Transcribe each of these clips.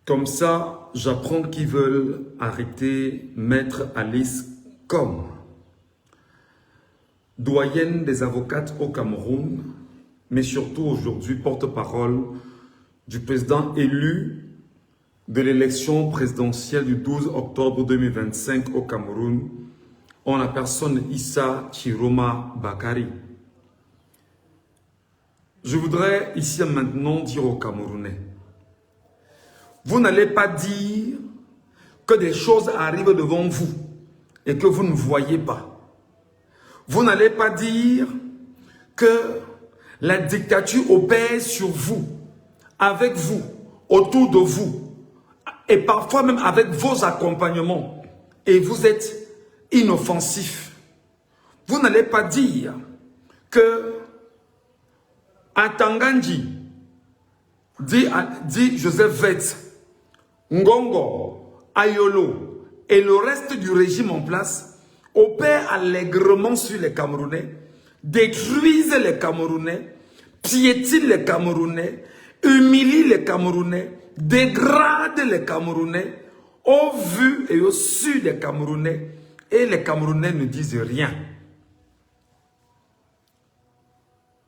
Comme ça, j'apprends qu'ils veulent arrêter Maître Alice Comme, doyenne des avocates au Cameroun, mais surtout aujourd'hui porte-parole du président élu de l'élection présidentielle du 12 octobre 2025 au Cameroun, en la personne Issa Chiroma Bakari. Je voudrais ici maintenant dire aux Camerounais, vous n'allez pas dire que des choses arrivent devant vous et que vous ne voyez pas. Vous n'allez pas dire que la dictature opère sur vous, avec vous, autour de vous, et parfois même avec vos accompagnements, et vous êtes inoffensif. Vous n'allez pas dire que à Tangandji, dit Joseph Vett, Ngongo, Ayolo et le reste du régime en place opèrent allègrement sur les Camerounais, détruisent les Camerounais, piétinent les Camerounais, humilient les Camerounais, dégradent les Camerounais au vu et au su des Camerounais, et les Camerounais ne disent rien.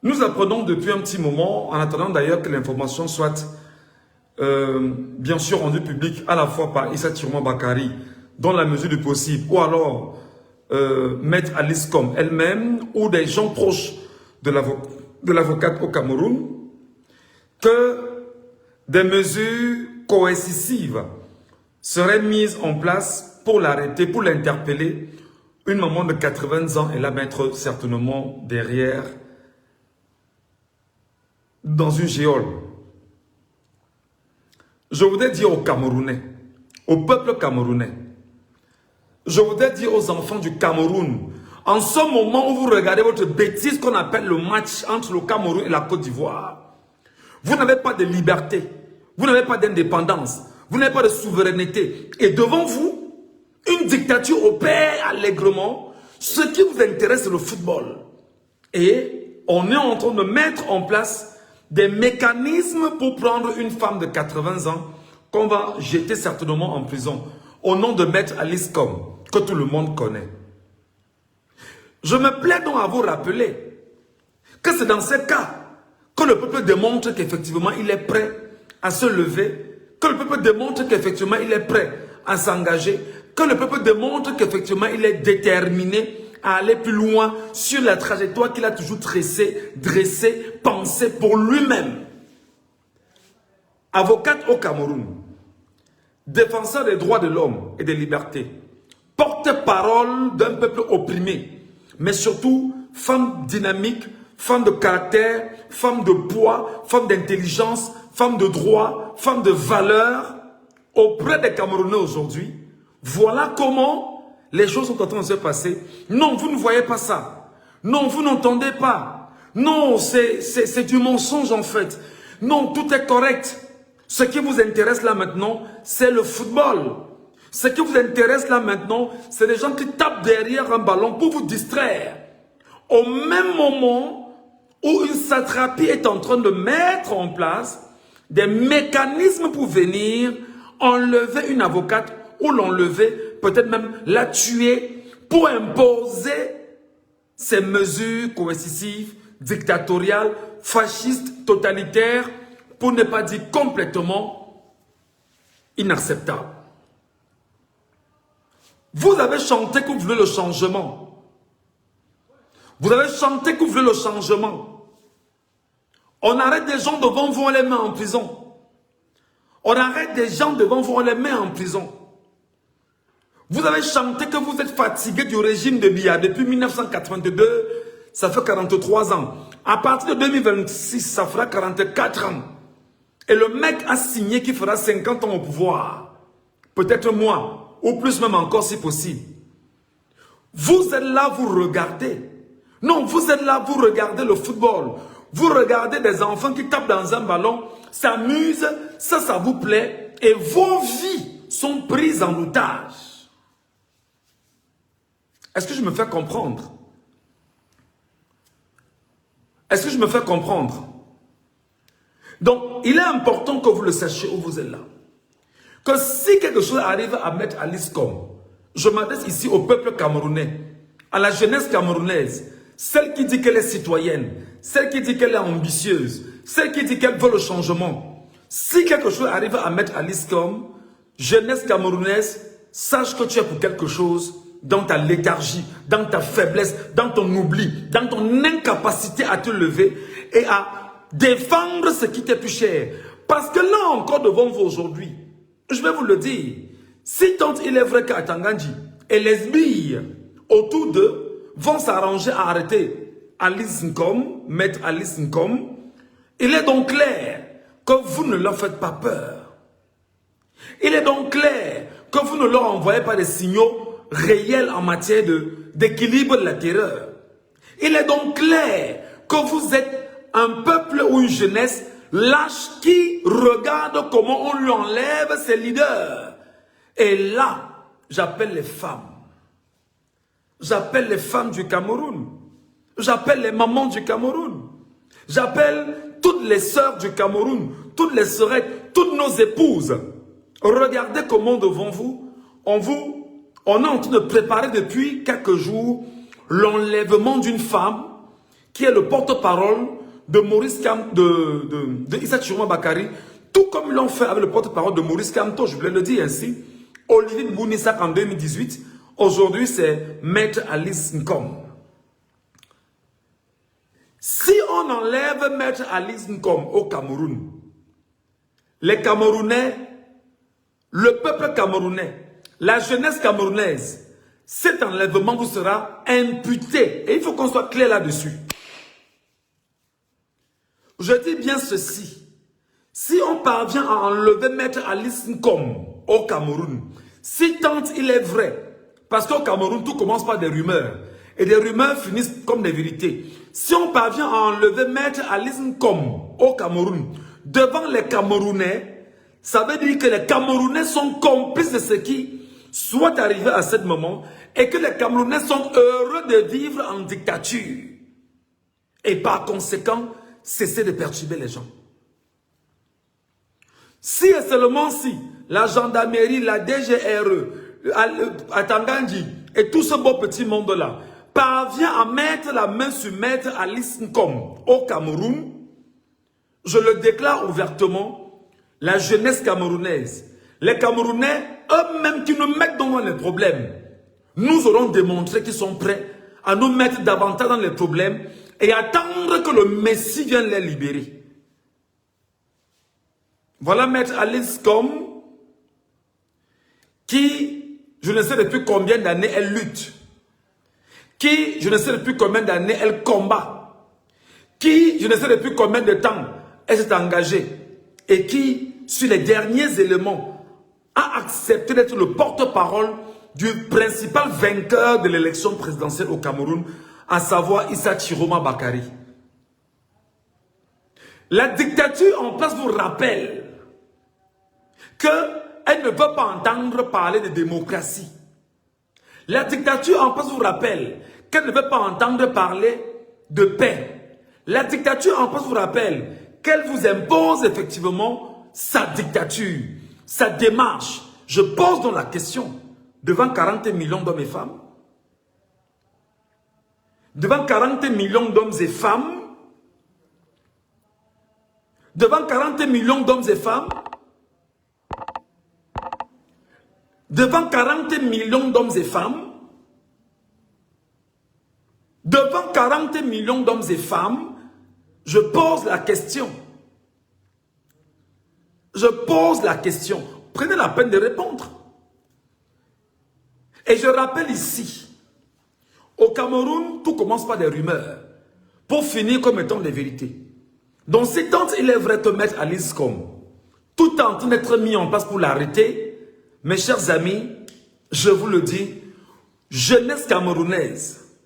Nous apprenons depuis un petit moment, en attendant d'ailleurs que l'information soit bien sûr rendue publique à la fois par Issa Chiroma Bakari, dans la mesure du possible, ou alors Maître Alice Comme elle-même, ou des gens proches de l'avocate au Cameroun, que des mesures coercitives seraient mises en place pour l'arrêter, pour l'interpeller. Une maman de 80 ans, elle va mettre certainement derrière, dans une géole. Je voudrais dire aux Camerounais, au peuple camerounais, je voudrais dire aux enfants du Cameroun, en ce moment où vous regardez votre bêtise qu'on appelle le match entre le Cameroun et la Côte d'Ivoire, vous n'avez pas de liberté, vous n'avez pas d'indépendance, vous n'avez pas de souveraineté. Et devant vous, une dictature opère allègrement. Ce qui vous intéresse, c'est le football. Et on est en train de mettre en place des mécanismes pour prendre une femme de 80 ans qu'on va jeter certainement en prison au nom de Maître Alice Comme, que tout le monde connaît. Je me plais donc à vous rappeler que c'est dans ce cas que le peuple démontre qu'effectivement il est prêt à se lever, que le peuple démontre qu'effectivement il est prêt à s'engager, que le peuple démontre qu'effectivement il est déterminé à aller plus loin sur la trajectoire qu'il a toujours dressée, pensée pour lui-même. Avocate au Cameroun, défenseur des droits de l'homme et des libertés, porte-parole d'un peuple opprimé, mais surtout femme dynamique, femme de caractère, femme de poids, femme d'intelligence, femme de droit, femme de valeur, auprès des Camerounais aujourd'hui. Voilà comment les choses sont en train de se passer. Non, vous ne voyez pas ça. Non, vous n'entendez pas. Non, c'est du mensonge en fait. Non, tout est correct. Ce qui vous intéresse là maintenant, c'est le football. Ce qui vous intéresse là maintenant, c'est les gens qui tapent derrière un ballon pour vous distraire. Au même moment où une satrapie est en train de mettre en place des mécanismes pour venir enlever une avocate ou l'enlever, peut-être même la tuer pour imposer ces mesures coercitives, dictatoriales, fascistes, totalitaires, pour ne pas dire complètement inacceptables. Vous avez chanté que vous voulez le changement. Vous avez chanté que vous voulez le changement. On arrête des gens devant vous, on les met en prison. On arrête des gens devant vous, on les met en prison. Vous avez chanté que vous êtes fatigué du régime de Biya depuis 1982, ça fait 43 ans. À partir de 2026, ça fera 44 ans. Et le mec a signé qu'il fera 50 ans au pouvoir. Peut-être moins, ou plus même encore si possible. Vous êtes là, vous regardez. Non, vous êtes là, vous regardez le football. Vous regardez des enfants qui tapent dans un ballon, s'amusent, ça vous plaît. Et vos vies sont prises en otage. Est-ce que je me fais comprendre? Est-ce que je me fais comprendre? Donc, il est important que vous le sachiez où vous êtes là. que si quelque chose arrive à mettre à l'ISCOM, je m'adresse ici au peuple camerounais, à la jeunesse camerounaise, celle qui dit qu'elle est citoyenne, celle qui dit qu'elle est ambitieuse, celle qui dit qu'elle veut le changement. Si quelque chose arrive à mettre à l'ISCOM, jeunesse camerounaise, sache que tu es pour quelque chose dans ta léthargie, dans ta faiblesse, dans ton oubli, dans ton incapacité à te lever et à défendre ce qui t'est plus cher. Parce que là encore devant vous aujourd'hui, je vais vous le dire, si tant il est vrai qu'Atangandji et les sbires autour d'eux vont s'arranger à arrêter Alice Nkom, maître Alice Nkom, il est donc clair que vous ne leur faites pas peur. Il est donc clair que vous ne leur envoyez pas des signaux réels en matière d'équilibre de la terreur. Il est donc clair que vous êtes un peuple ou une jeunesse lâche qui regarde comment on lui enlève ses leaders. Et là, j'appelle les femmes. J'appelle les femmes du Cameroun. J'appelle les mamans du Cameroun. J'appelle toutes les sœurs du Cameroun, toutes les sœurettes, toutes nos épouses. Regardez comment devant vous, on est en train de préparer depuis quelques jours l'enlèvement d'une femme qui est le porte-parole de Maurice Kamto, de Issa Chiroma Bakary, tout comme ils l'ont fait avec le porte-parole de Maurice Kamto, je voulais le dire ainsi, Olivier Bounissak en 2018, aujourd'hui c'est Maître Alice Nkom. Si on enlève Maître Alice Nkom au Cameroun, les Camerounais, le peuple camerounais, la jeunesse camerounaise, cet enlèvement vous sera imputé. Et il faut qu'on soit clair là-dessus. Je dis bien ceci. Si on parvient à enlever Maître Alice Nkom au Cameroun, si tant il est vrai, parce qu'au Cameroun, tout commence par des rumeurs, et des rumeurs finissent comme des vérités. Si on parvient à enlever Maître Alice Nkom au Cameroun, devant les Camerounais, ça veut dire que les Camerounais sont complices de ce qui soit arrivé à ce moment, et que les Camerounais sont heureux de vivre en dictature. Et par conséquent, cesser de perturber les gens. Si et seulement si la gendarmerie, la DGRE, Atangandji et tout ce beau petit monde-là parvient à mettre la main sur Maître Alice Nkom au Cameroun, je le déclare ouvertement, la jeunesse camerounaise, les Camerounais eux-mêmes qui nous mettent dans les problèmes, nous aurons démontré qu'ils sont prêts à nous mettre davantage dans les problèmes et attendre que le Messie vienne les libérer. Voilà Maître Alice Nkom qui, je ne sais depuis combien d'années elle lutte, qui, je ne sais depuis combien d'années elle combat, qui, je ne sais depuis combien de temps elle s'est engagée et qui, sur les derniers éléments, a accepté d'être le porte-parole du principal vainqueur de l'élection présidentielle au Cameroun, à savoir Issa Chiroma Bakary. La dictature en place vous rappelle qu'elle ne veut pas entendre parler de démocratie. La dictature en place vous rappelle qu'elle ne veut pas entendre parler de paix. La dictature en place vous rappelle qu'elle vous impose effectivement sa dictature, sa démarche. Je pose donc la question, devant 40 millions d'hommes et femmes, devant 40 millions d'hommes et femmes, devant 40 millions d'hommes et femmes, devant 40 millions d'hommes et femmes, devant 40 millions d'hommes et femmes, je pose la question. Je pose la question. Prenez la peine de répondre. Et je rappelle ici, au Cameroun, tout commence par des rumeurs, pour finir comme étant des vérités. Donc c'est tant il est vrai que Maître Alice Nkom, tout en train d'être mis en place pour l'arrêter, mes chers amis, je vous le dis, jeunesse camerounaise,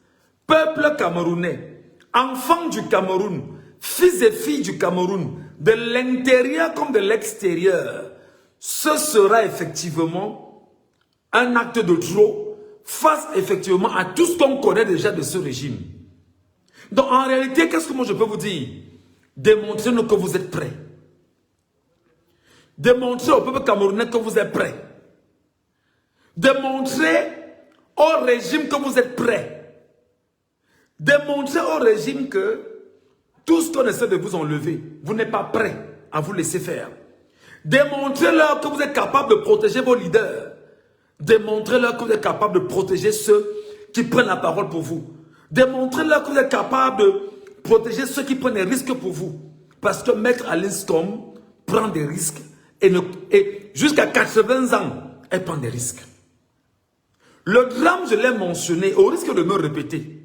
peuple camerounais, enfants du Cameroun, fils et filles du Cameroun, de l'intérieur comme de l'extérieur, ce sera effectivement un acte de trop face effectivement à tout ce qu'on connaît déjà de ce régime. Donc en réalité, qu'est-ce que moi je peux vous dire? Démontrez-nous que vous êtes prêts. Démontrez au peuple camerounais que vous êtes prêts. Démontrez au régime que vous êtes prêts. Démontrez au régime que tout ce qu'on essaie de vous enlever, vous n'êtes pas prêt à vous laisser faire. Démontrez-leur que vous êtes capable de protéger vos leaders. Démontrez-leur que vous êtes capable de protéger ceux qui prennent la parole pour vous. Démontrez-leur que vous êtes capable de protéger ceux qui prennent des risques pour vous. Parce que Maître Alinscom prend des risques et jusqu'à 80 ans, elle prend des risques. Le drame, je l'ai mentionné, au risque de me répéter.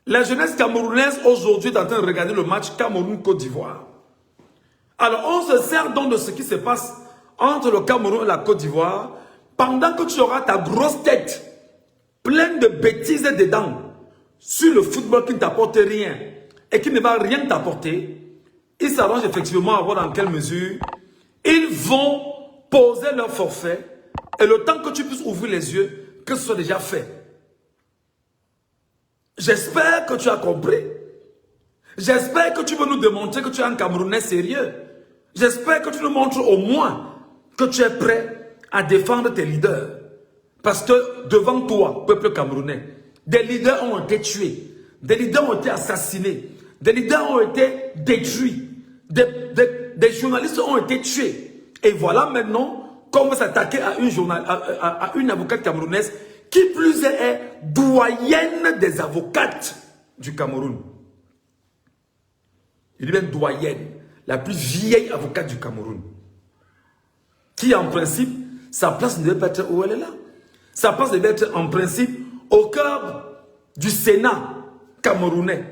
La jeunesse camerounaise aujourd'hui est en train de regarder le match Cameroun-Côte d'Ivoire. Alors on se sert donc de ce qui se passe entre le Cameroun et la Côte d'Ivoire pendant que tu auras ta grosse tête pleine de bêtises dedans sur le football qui ne t'apporte rien et qui ne va rien t'apporter. Ils s'arrangent effectivement à voir dans quelle mesure ils vont poser leur forfait et le temps que tu puisses ouvrir les yeux, que ce soit déjà fait. J'espère que tu as compris. J'espère que tu veux nous démontrer que tu es un Camerounais sérieux. J'espère que tu nous montres au moins que tu es prêt à défendre tes leaders. Parce que devant toi, peuple camerounais, des leaders ont été tués, des leaders ont été assassinés, des leaders ont été détruits, des journalistes ont été tués. Et voilà maintenant qu'on va s'attaquer à une avocate camerounaise qui plus est doyenne des avocates du Cameroun. Il est bien doyenne, la plus vieille avocate du Cameroun. Qui en principe, sa place ne devait pas être où elle est là. Sa place devait être en principe au cœur du Sénat camerounais.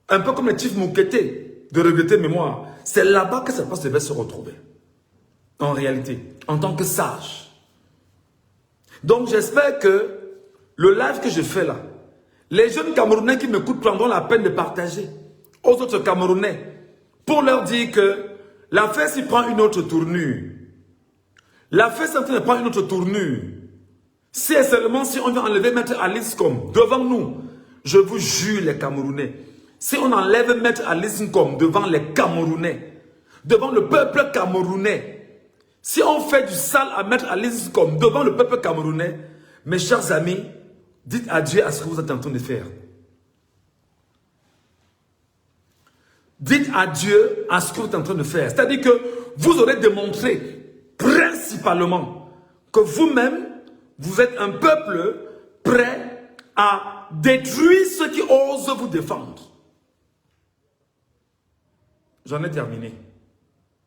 Un peu comme le Chief Moukete de regretter mémoire. C'est là-bas que sa place devait se retrouver. En réalité, en tant que sage. Donc j'espère que le live que je fais là, les jeunes Camerounais qui m'écoutent prendront la peine de partager aux autres Camerounais pour leur dire que l'affaire s'y prend une autre tournure. L'affaire s'y prend une autre tournure. Si et seulement si on vient enlever Maître Alinscom devant nous, je vous jure les Camerounais, si on enlève Maître Alinscom devant les Camerounais, devant le peuple camerounais, si on fait du sale à Maître Alinscom devant le peuple camerounais, mes chers amis, dites adieu à ce que vous êtes en train de faire. Dites adieu à ce que vous êtes en train de faire. C'est-à-dire que vous aurez démontré principalement que vous-même, vous êtes un peuple prêt à détruire ceux qui osent vous défendre. J'en ai terminé.